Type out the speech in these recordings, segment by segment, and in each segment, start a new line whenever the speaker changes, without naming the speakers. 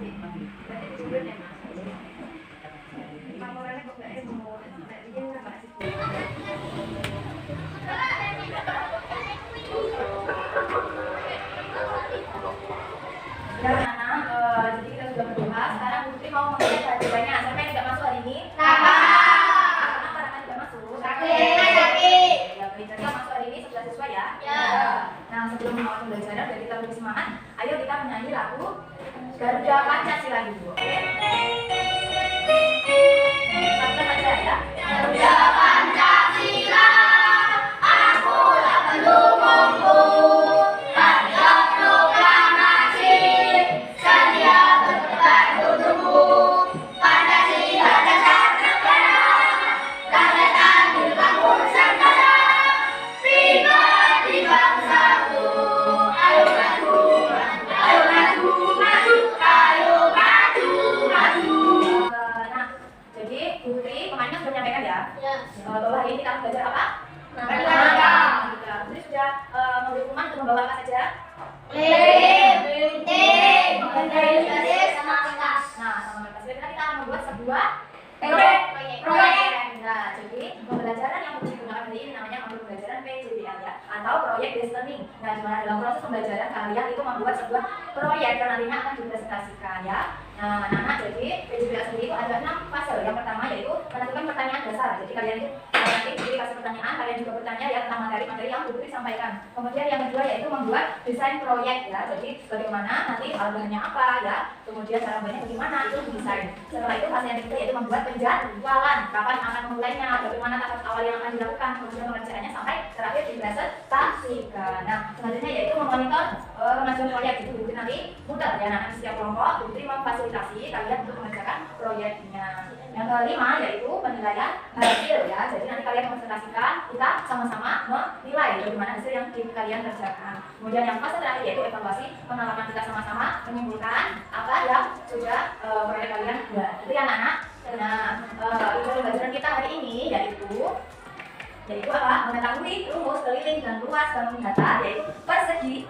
Jadi kita sudah berdoa. Sekarang Putri mau mengambil hadiahnya. Siapa yang tidak masuk hari ini? Kenapa tidak masuk?
Sakit.
Ya, berarti yang masuk hari ini sudah sesuai ya? Nah, sebelum awal pembelajaran, biar kita lebih semangat, ayo kita menyanyi lagu Garuda Pancasila dulu. Oke? Satu saja ya.
Garuda Pancasila, akulah pendukungmu. Rakyat proklamasi, setia berdebat untukmu. Pancasila dasar negara, lahirkan dibangun Nusantara. Pribadi bangsaku, ayo maju, ayo maju, maju, ayo maju, maju.
Nah, jadi Putri kemarin sudah menyampaikan ya,
Ya.
bahwa hari ini kita belajar apa?
Matematika.
Putri sudah memberi rumah untuk membawa apa saja?
Penting, sama kertas.
Nah, sama kertas. Jadi kita akan membuat sebuah
Proyek.
Nah, jadi pembelajaran yang Putri gunakan hari ini namanya pembelajaran PJBL ya, atau proyek based learning. Nah, di mana dalam proses pembelajaran kalian itu membuat sebuah proyek yang nantinya akan dipresentasikan ya. Nah, anak-anak, jadi PJBL sendiri itu ada 6 fase. Yang pertama yaitu menentukan pertanyaan dasar. Jadi kalian itu nanti dikasih pertanyaan, kalian juga bertanya ya tentang materi-materi yang Putri sampaikan. Kemudian yang kedua yaitu membuat desain proyek ya. Jadi bagaimana nanti bahannya apa ya. Kemudian cara membuatnya bagaimana itu desain. Setelah itu fase yang ketiga yaitu membuat penjadwalan, kapan akan memulainya, bagaimana tahap awal yang akan dilakukan, kemudian pengerjaannya sampai terakhir dipresentasikan. Nah, selanjutnya yaitu memonitor kemajuan proyek. Itu Putri nanti muter ya, nanti setiap kelompok Putri memfasilitasi kalian untuk mengerjakan proyeknya. Yang kelima yaitu penilaian hasil ya. Jadi nanti kalian mempresentasikan, kita sama-sama menilai bagaimana hasil yang kalian kerjakan. Kemudian yang fase terakhir yaitu evaluasi pengalaman, kita sama-sama menyimpulkan apa yang sudah proyek kalian buat. Itu ya anak-anak. Nah, pembelajaran kita hari ini yaitu apa? Mengetahui rumus keliling dan luas bangun data, yaitu persegi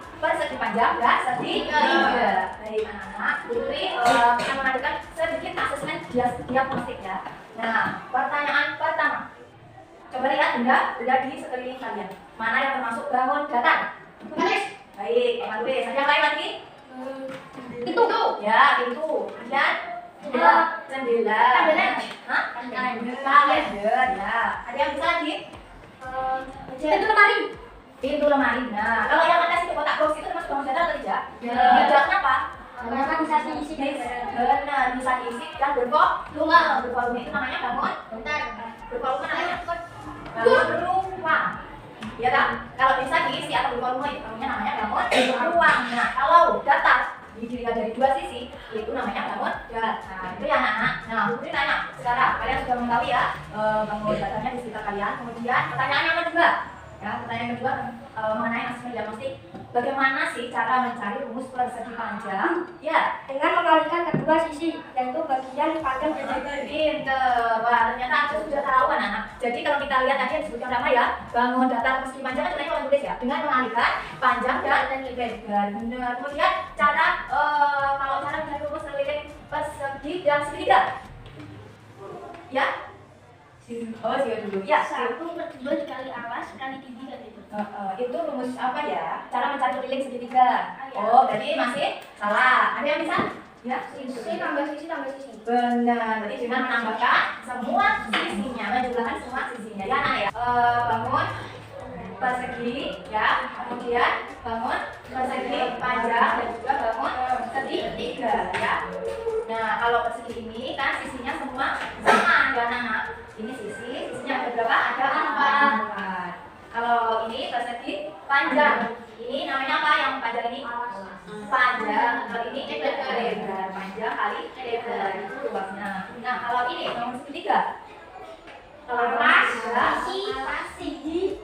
panjang dan segitiga. Baik anak-anak, Putri akan mengadakan sedikit asesmen diagnostik ya. Nah, pertanyaan pertama, coba lihat benda di sekeliling kalian. Mana yang termasuk bangun datar? Baik, tulis. Yang lain lagi? Pintu. Ya, pintu. Kemudian jendela. Hah? Kalender. Ya. Ada yang bisa lagi? Pintu lemari. Nah, kalau yang ada di kotak box itu termasuk bangun datar atau tidak? Tidak. Kenapa?
Karena kan bisa diisi.
Benar, bisa diisi dan bervolume itu namanya bangun. Bervolume namanya bangun ruang. Ya kan? Kalau bisa diisi atau bervolume itu namanya bangun ruang. Nah, kalau datar didirikan dari dua sisi itu namanya bangun datar. Itu ya anak-anak. Nah, Putri tanya sekarang, kalian sudah mengetahui ya bangun datarnya di sekitar kalian. Kemudian pertanyaan yang kedua ya, pertanyaan kedua mengenai asesmen diagnostik. Bagaimana sih cara mencari rumus persegi panjang? Ya,
Dengan mengalikan kedua sisi, yaitu bagian panjang dan lebar.
pinter. Wah, ternyata aku sudah tahu anak-anak. Jadi kalau kita lihat tadi yang disebutkan sama ya, bangun datar persegi panjang kan caranya orang tulis ya, dengan mengalihkan panjang dan lebar. Benar. Kemudian cara kalau cara mencari rumus keliling persegi dan segitiga. Ya. Oh, dulu. Ya.
1/2 dikali alas kali tinggi kan itu.
Itu rumus apa ya? Cara mencari keliling segitiga. Oh, berarti masih salah. Ada yang bisa? Ya,
Sisi tambah sisi.
benar. Berarti dengan menambahkan semua sisinya, menjumlahkan semua sisinya. Ya, anak ya. Bangun persegi, ya. Kemudian bangun persegi panjang dan juga bangun segitiga, ya. Nah, kalau persegi ini kan sisinya semua sama, ya anak. Ini sisinya ada berapa? Ada 4. Kalau ini persegi panjang, ini namanya apa yang panjang ini? Panjang. Kalau ini lebar. Panjang kali lebar itu luasnya. Nah, kalau ini bangun segitiga.
Sisi.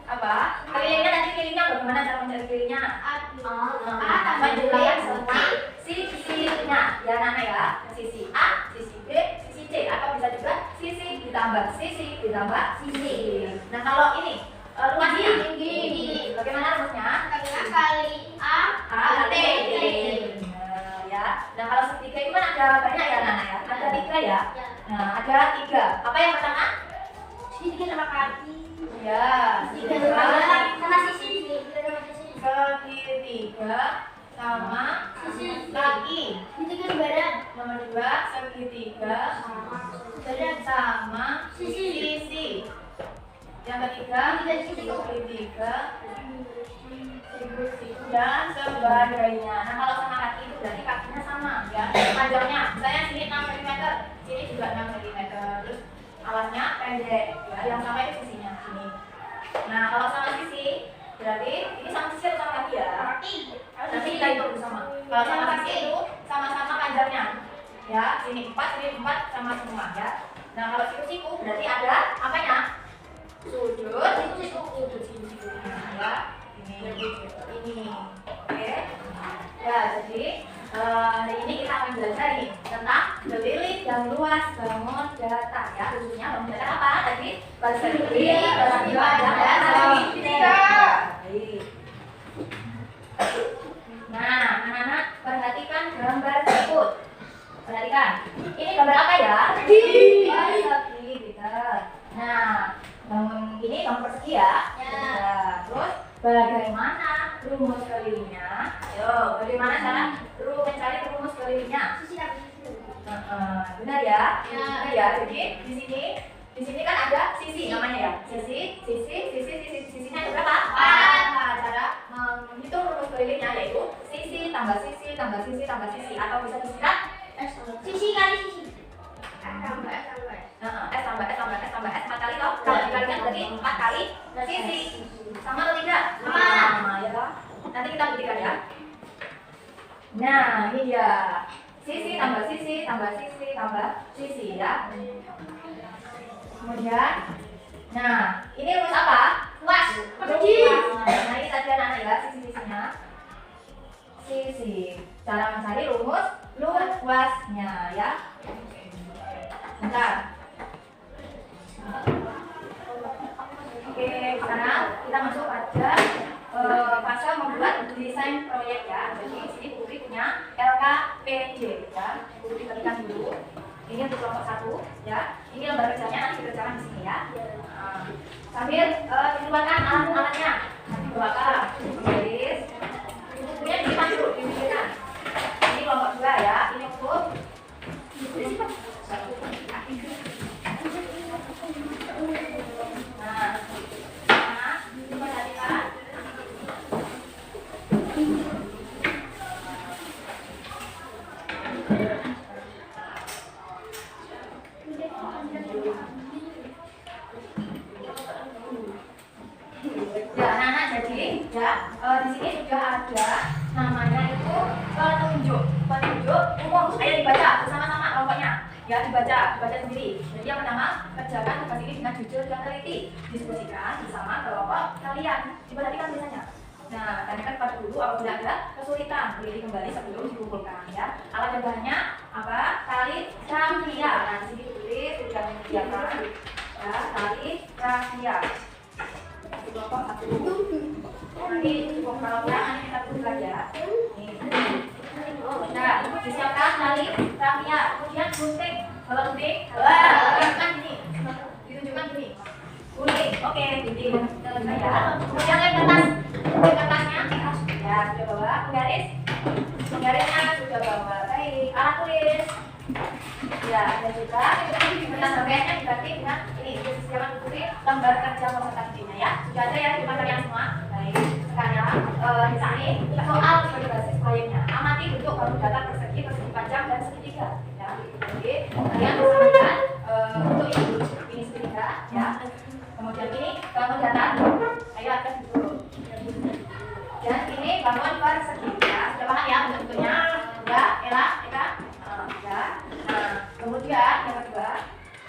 Apa? Kelilingnya tadi kelilingnya bagaimana cara mencari kelilingnya?
tambah
Menjumlahkan semua sisinya. Ya Nana ya. Sisi A, sisi B, sisi C, atau bisa juga sisi ditambah sisi. Nah, kalau ini luasnya tinggi. Bagaimana rumusnya?
Kali A
A
T.
Ya. Nah, kalau segitiga itu kan ada banyak ya Nana ya? Ada 3 ya? Nah, ada 3. Apa yang pertama?
Segitiga sama kaki.
Ya,
Segitiga sama sisi.
segitiga sama
Sisi.
kaki.
Segitiga badan.
Nomor 2, segitiga
Badan.
sama
Sisi.
sisi. Yang ketiga, segitiga dan sebagainya. Nah, kalau sama kaki itu berarti kakinya sama ya. Panjangnya, misalnya sini 6 cm, sini juga 6 cm. Terus alasnya pendek ya. Yang sama itu sisinya sini. Nah, kalau sama sisi berarti ini sama sisi atau sama kaki ya? Nanti kita hitung bersama. Kalau sama kaki itu sama-sama panjangnya. Ya, sini 4, sini 4 sama semua ya. Nah, kalau siku-siku berarti ada apanya? Sudut siku. Ya, ini. Oke. Ya, jadi hari ini kita akan belajar nih tentang delilit yang luas bangun data ya, khususnya bangun data apa tadi? Persegi, panjang dan segitiga. Baik. Nah, anak-anak perhatikan gambar berikut. Perhatikan. Ini gambar apa ya? Persegi, betul. Nah, bangun ini bangun persegi ya. Ya. Terus bagaimana rumus kelilingnya? Yo, bagaimana cara mencari rumus kelilingnya? Benar ya? Benar ya. Jadi di sini kan ada sisi namanya ya. Sisinya ada berapa? 4. Nah, cara menghitung rumus kelilingnya yaitu sisi tambah sisi tambah sisi tambah sisi, atau bisa disingkat
Sisi kali sisi.
S tambah S 4 kali toh. Kalau dikalikan berarti 4 kali sisi. Sama atau tidak? Sama ya toh. Nanti kita buktikan ya. Nah, ini dia. Sisi tambah sisi tambah sisi tambah sisi ya. Kemudian nah, ini rumus apa?
Luas.
Persegi. Nah, ini tadi anak ya, sisi-sisinya. Sisi. Cara mencari rumus luasnya ya. Bentar. Oke, sekarang kita masuk pada fase membuat desain proyek ya. Jadi di sini Putri punya LKPJ ya. Putri ketikkan dulu. Ini untuk kelompok 1 ya. Ini lembar kerjanya nanti dikerjakan di sini ya. Sambil dikeluarkan alat-alatnya. Nanti bakal garis. Bukunya disimpan dulu, dipikirkan. Ini kelompok 2 ya. Ini untuk perhatikan. Ya, anak-anak, jadi ya di sini sudah ada namanya itu petunjuk umum. Ayo dibaca bersama-sama kelompoknya. Ya, dibaca sendiri. Jadi yang pertama, kerjakan tugas ini dengan jujur dan teliti. Diskusikan bersama kelompok kalian. Diperhatikan tulisannya. Nah, tanyakan pada guru apabila ada kesulitan. Teliti kembali sebelum dikumpulkan ya. Alat dan bahannya apa? Tali rafia. Nah, di sini ditulis sudah menyediakan ya, tali rafia. Di kelompok 1. Nanti cukup kalau kurang nanti kita tulis lagi ya. Nah, disiapkan tali rafia, kemudian gunting. Kalau gunting, ditunjukkan gini. Gunting, oke, gunting. Ya. Kemudian lem kertasnya, ya sudah bawa. Penggarisnya sudah bawa. Baik, alat tulis. Ya, dan juga kertas bagiannya diganti dengan ini. Disediakan Putri lembar kerja presentasinya ya. Sudah ada ya di depan kalian semua. Baik, sekarang di sini soal sebagai basis proyeknya. Amati bentuk bangun data persegi panjang dan segitiga. Ya, jadi kalian bersamakan bentuk ini segitiga. Ya, kemudian ini bangun data. Ayo atas dulu. Dan ini bangun persegi. Ya, sudah paham ya bentuk-bentuknya? Ya, Ella, Eka. Ya. Nah, kemudian yang kedua,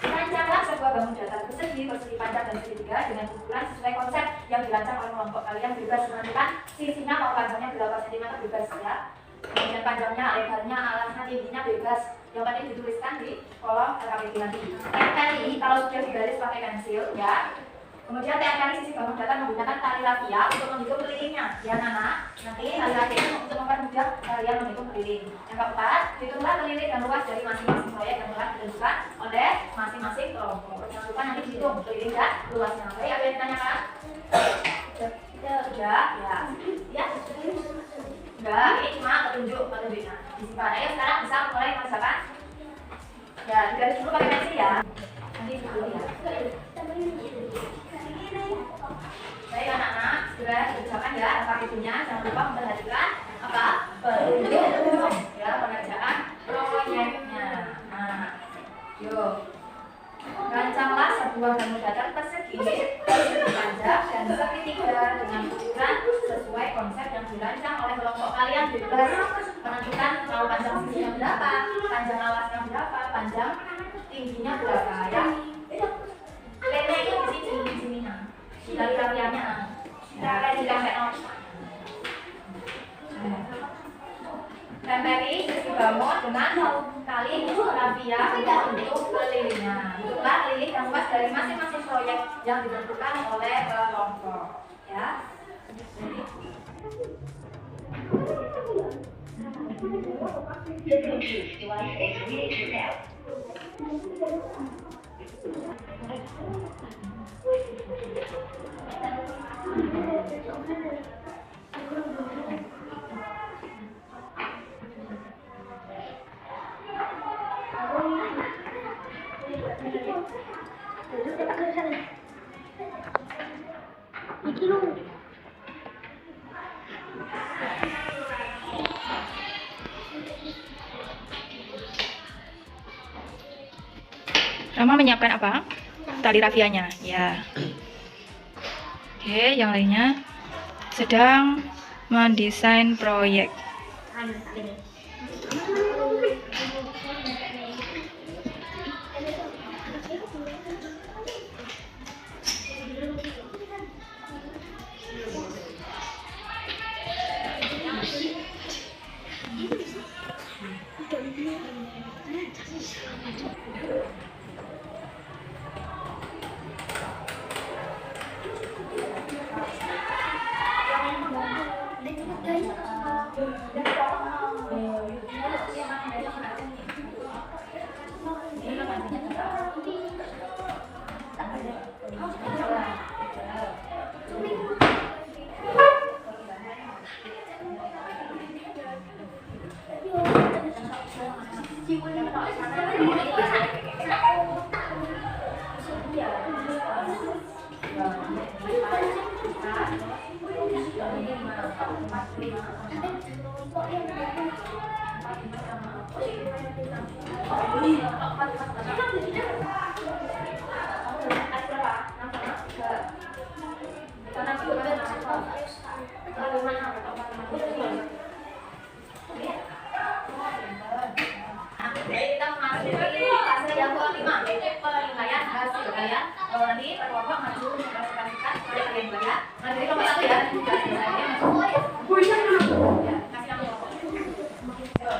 rancanglah sebuah bangun data persegi panjang dan segitiga dengan ukuran sesuai konsep yang dirancang oleh kelompok kalian. Bebas menentukan sisinya mau panjangnya berapa cm bebas ya. Kemudian panjangnya, lebarnya, alasnya, tingginya bebas. Yang penting dituliskan di kolom LKPJ nanti. Tadi kalau sudah digaris pakai pensil ya, Kemudian tiap sisi bangun datar menggunakan tali rafia untuk menghitung kelilingnya. Ya Nana, nanti tali rafia itu untuk mempermudah kalian menghitung keliling. Yang keempat, hitunglah keliling dan luas dari masing-masing proyek yang telah ditentukan oleh masing-masing kelompok. Jangan lupa nanti dihitung keliling dan luasnya. Baik, apa yang ditanyakan? Sudah, ya. Ya. Enggak, ini cuma petunjuknya. Disimpan. Ayo sekarang bisa mulai mengerjakan. Ya, digaris dulu pakai pensil ya. Nanti dulu ya. Baik anak-anak, segera dikerjakan ya apa itunya. Jangan lupa memperhatikan apa petunjuk ya pengerjaan proyeknya. Nah, yuk. Rancanglah sebuah bangun datar persegi panjang dan segitiga dengan ukuran sesuai konsep yang dirancang oleh kelompok kalian. Bebas menentukan mau panjang sisinya berapa, panjang alasnya berapa, panjang tingginya berapa ya. Letaknya di sini di tali rafianya. Nah, di kafe tempeli sisi bangun dengan tali rafia untuk kelilingnya. Hitunglah keliling yang luas dari masing-masing proyek yang ditentukan oleh kelompok. Ya.
Rama menyiapkan apa? Tali rafianya, ya. Oke, yang lainnya sedang mendesain proyek.
Kita memasuki fase yang kelima, yaitu penilaian hasil kalian. Kalau nanti kelompok maju mempresentasikan pada kalian banyak. Nanti kelompok satu ya, ya, kasih nama kelompok.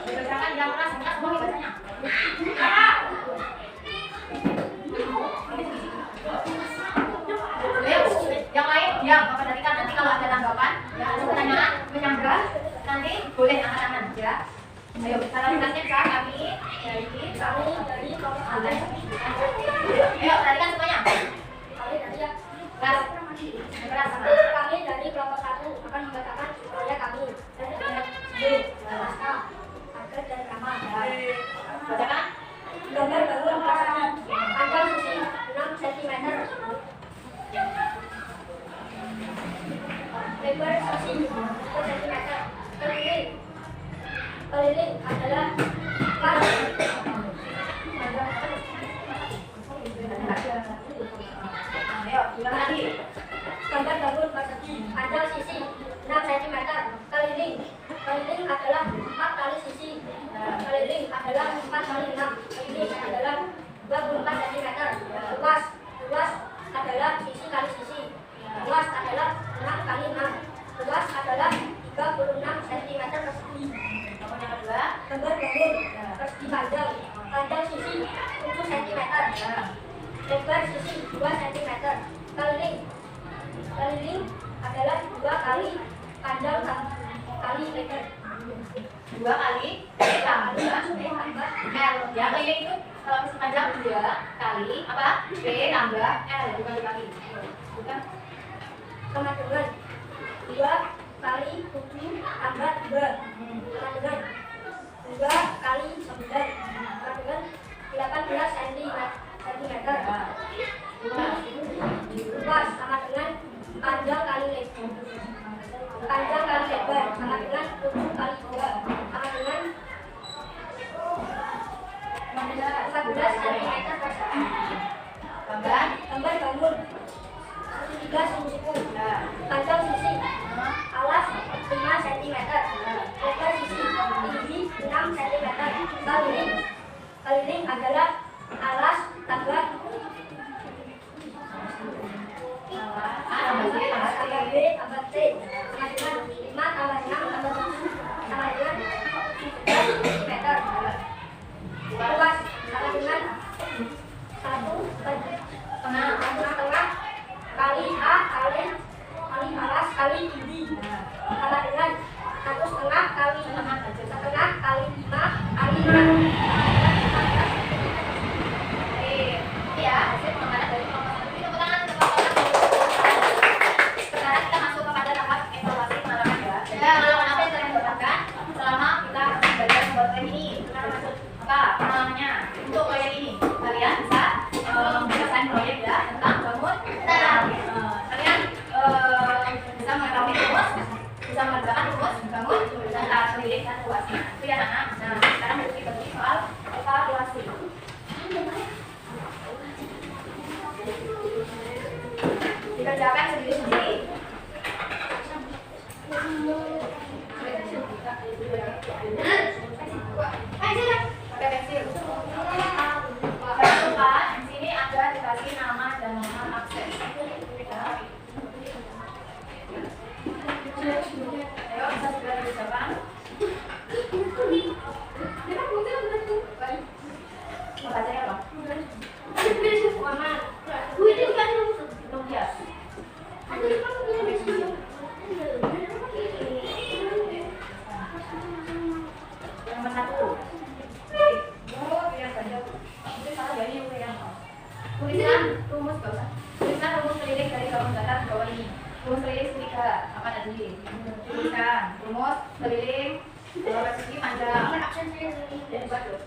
Dikerjakan yang keras, semua bacanya. Yang lain diam, memperhatikan. Nanti kalau ada tanggapan, ya ada pertanyaan, menyanggah, nanti boleh angkat tangan ya. Ayo, salam kelasnya kak, kami dari kelompok Anda. Ayo, perhatikan semuanya. Keras.
Kami dari kelompok 1 akan membacakan proyek kami. Agar dan ramah.
Bacakan.
Gambar bangun pasangan. Panjang sisi 6 cm. Lebar sisi 10 cm. Keliling adalah 4.
Ayo, ulang lagi.
Gambar bangun persegi panjang sisi 6 cm. Keliling adalah 4 kali sisi. Keliling adalah 4 kali 6. Keliling adalah 24 cm. Luas adalah sisi kali sisi. Luas adalah 6 kali 6. Luas adalah 36 cm persegi.
Yang kedua.
Gambar bangun persegi panjang sisi 7 cm. Lebar sisi 2 cm. Keliling Keliling adalah 2 kali panjang kali lebar.
2 kali tambah L. Ya, keliling itu kalau misalnya panjang 2 kali apa? B tambah L, bukan dibagi. Bukan.
Sama dengan 2 kali 7 tambah 2. Sama dengan 2 kali 9. Sama dengan 18 cm. Luas sama dengan panjang kali lebar. Panjang kali lebar sama dengan 7 kali 2 sama dengan 14 cm persegi.
Tambah
Gambar bangun segitiga sumbu-sumbu. Panjang sisi alas 5 cm. Lebar sisi tinggi 6 cm. Keliling adalah alas tambah tambah B tambah C sama dengan 5 tambah 6 tambah 7 sama dengan 17 cm. Luas sama dengan 1,5 kali A kali alas kali tinggi sama dengan 1,5 kali 1,5 kali 5 kali 6.
ya, hasil pengembangan dari kelompok satu. Tepuk tangan untuk kelompok 1. Sekarang kita masuk kepada tahap evaluasi penerapan ya. Pengalaman apa yang kalian dapatkan selama kita belajar membuat proyek ini? Apa pengalamannya untuk proyek ini? Kalian bisa menjelaskan proyek ya tentang bangun. Kalian bisa mengetahui rumus, bisa mengerjakan rumus, bangun, dan keliling dan luasnya. Itu ya anak. Nah, sekarang kita bagi soal evaluasi. Dikerjakan sendiri-sendiri. Pakai pensil. Jangan lupa di sini ada dikasih nama dan nomor akses. Ayo bisa segera diucapkan. Bacanya apa? Lumpia. Nomor 1. Tuliskan rumus gak usah. Tuliskan rumus keliling dari garis datar di bawah ini. Rumus keliling segitiga apa tadi? Tuliskan rumus keliling persegi panjang.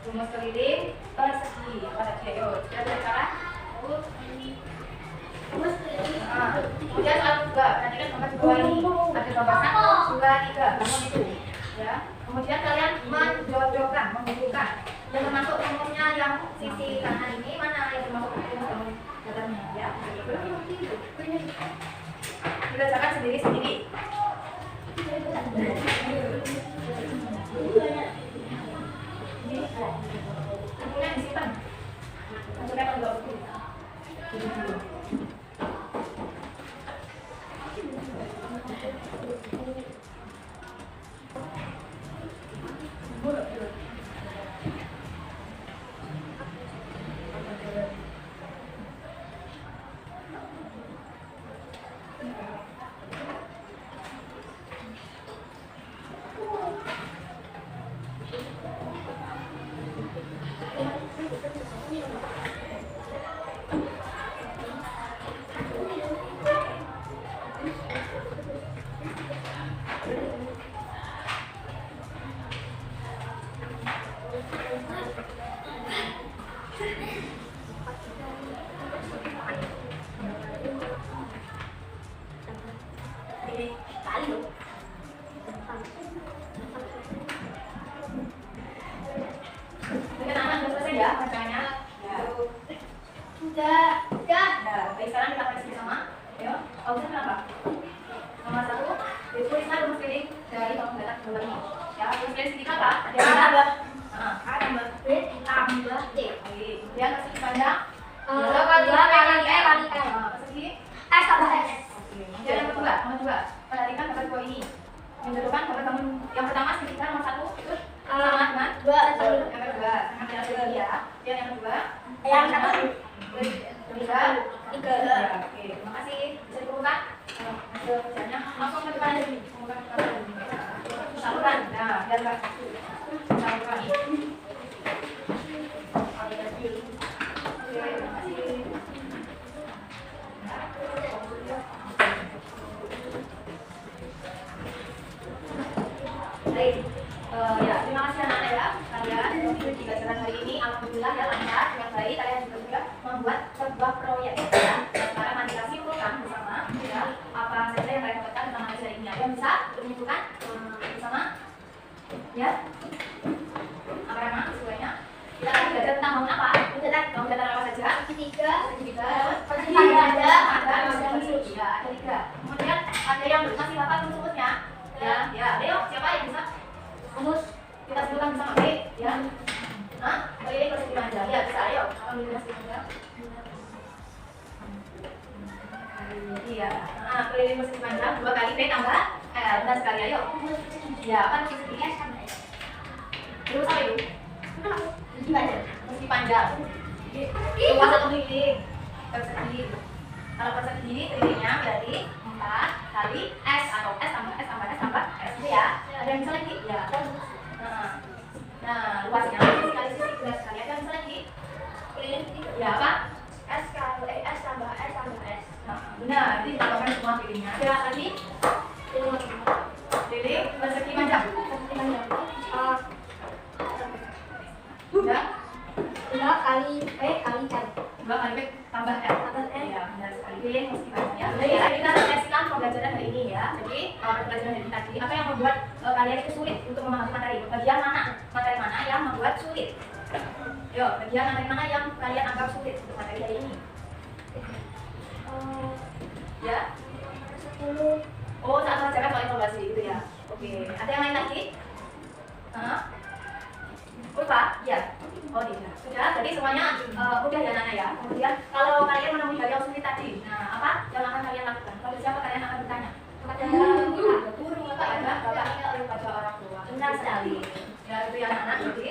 Rumus keliling persegi apa tadi? Ayo, kita cara. Kemudian soal 2, perhatikan gambar di bawah ini. Ada gambar 1, 2, 3, bangun itu. Ya. Kemudian kalian menjodohkan, menghubungkan. Dan termasuk rumusnya yang sisi kanan ini mana yang termasuk rumus bangun datarnya ya. Dikerjakan sendiri-sendiri. Kemudian disimpan. Sampai tanggal 20. Kerjanya langsung ke depan aja nih. Salurkan. Nah, biar enggak salurkan. Baik, ya terima kasih anak-anak ya. Kalian mengikuti pelajaran hari ini alhamdulillah ya lancar dengan baik. Kalian juga sudah membuat sebuah proyek ya. Sekarang nanti kita simpulkan bersama ya apa saja yang kalian dapatkan tentang materi ini. Ada yang bisa menyimpulkan bersama ya? Apa nama sesuainya? Kita akan belajar tentang bangun apa? Bangun datar apa saja?
Segitiga,
Ada, ya, ada 3. Kemudian ada yang belum masih hafal rumus-rumusnya. Ya, ayo siapa yang bisa? Rumus kita sebutkan bersama baik, ya. Hah? Keliling persegi panjang. Ya, bisa. Ayo. Apa keliling persegi panjang? Iya. Nah, keliling persegi panjang 2 kali B tambah benar sekali. Ayo. Ya, apa rumus persegi? Rumus apa itu? Persegi panjang. Persegi panjang. Luas atau keliling? Persegi. Kalau persegi kelilingnya berarti 4 kali S atau S tambah S tambah S tambah S itu ya. Ada yang bisa lagi? Ya. Nah, luasnya kali sisi benar sekali. Ada yang bisa lagi?
keliling
Ya apa?
S kali S tambah S tambah S.
Nah, benar. Jadi ditambahkan semua kelilingnya. Ada lagi? Keliling persegi panjang. Ya.
2 kali P kali L.
2 kali B tambah L. Ya, benar sekali. Keliling persegi panjang ya. Jadi kita refleksikan pembelajaran hari ini ya. Jadi pembelajaran hari ini tadi apa yang membuat kalian itu sulit untuk memahami materi? Bagian mana? Materi mana yang membuat sulit? Yo, bagian materi mana yang kalian anggap sulit untuk materi hari ini? Ya?
10.
Oh, saat pelajaran soal informasi gitu ya. Oke, ada yang lain lagi? Hah? Lupa? Ya. Oh tidak. Sudah, jadi semuanya udah ya Nana ya. Kemudian kalau kalian menemui hal yang sulit tadi, nah apa yang akan kalian lakukan? Pada siapa kalian akan bertanya?
Kepada
Guru atau ada bapak atau pada orang tua? Benar sekali. Ya itu ya Nana. Jadi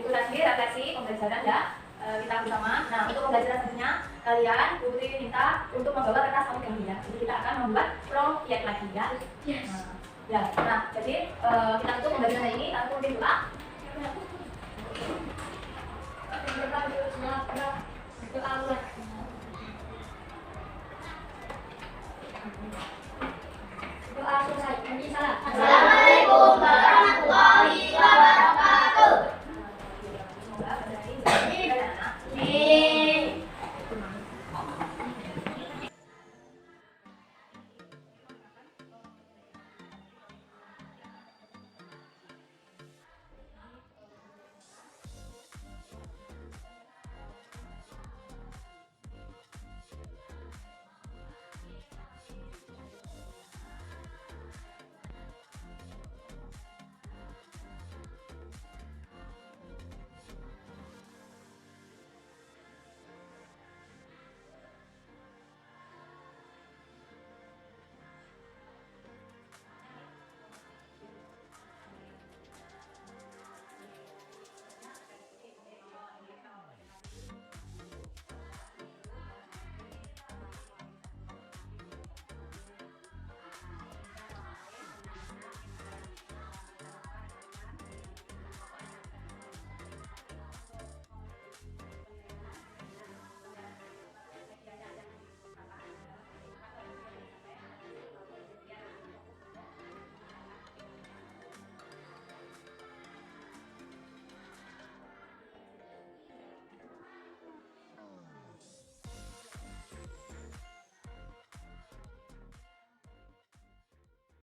itu tadi refleksi pembelajaran ya. Kita bersama. Nah, untuk pembelajaran selanjutnya kalian Putri minta untuk membawa kertas origami ya. Jadi kita akan membuat proyek lagi ya.
Yes.
Nah, jadi kita tutup pembelajaran hari ini. Kita kemudian doa.
Doa